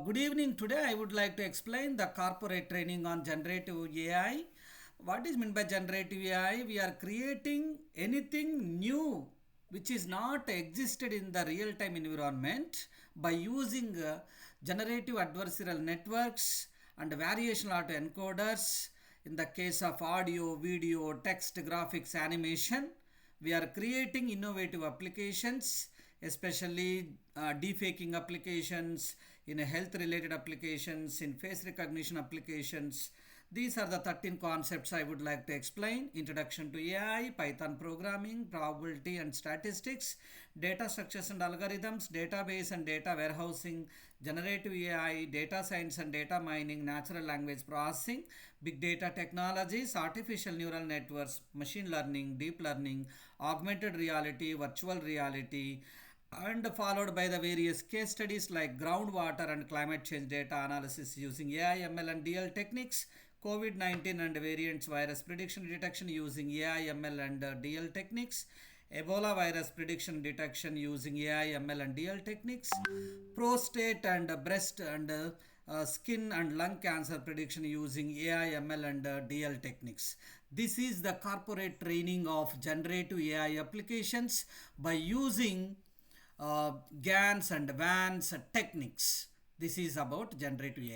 Good evening. Today I would like to explain the corporate training on generative AI. What is meant by generative AI? We are creating anything new which is not existed in the real-time environment by using generative adversarial networks and variational autoencoders. In the case of audio, video, text, graphics, animation, we are creating innovative applications, especially defaking applications, in health related applications, in face recognition applications. These are the 13 concepts I would like to explain. Introduction to AI, Python programming, probability and statistics, data structures and algorithms, database and data warehousing, generative AI, data science and data mining, natural language processing, big data technologies, artificial neural networks, machine learning, deep learning, augmented reality, virtual reality, and followed by the various case studies like groundwater and climate change data analysis using AI, ML and DL techniques, COVID-19 and variants virus prediction detection using AI, ML and DL techniques, Ebola virus prediction detection using AI, ML and DL techniques, prostate and breast and skin and lung cancer prediction using AI, ML and DL techniques. This is the corporate training of generative AI applications by using GANs and VANs techniques. This is about generative AI.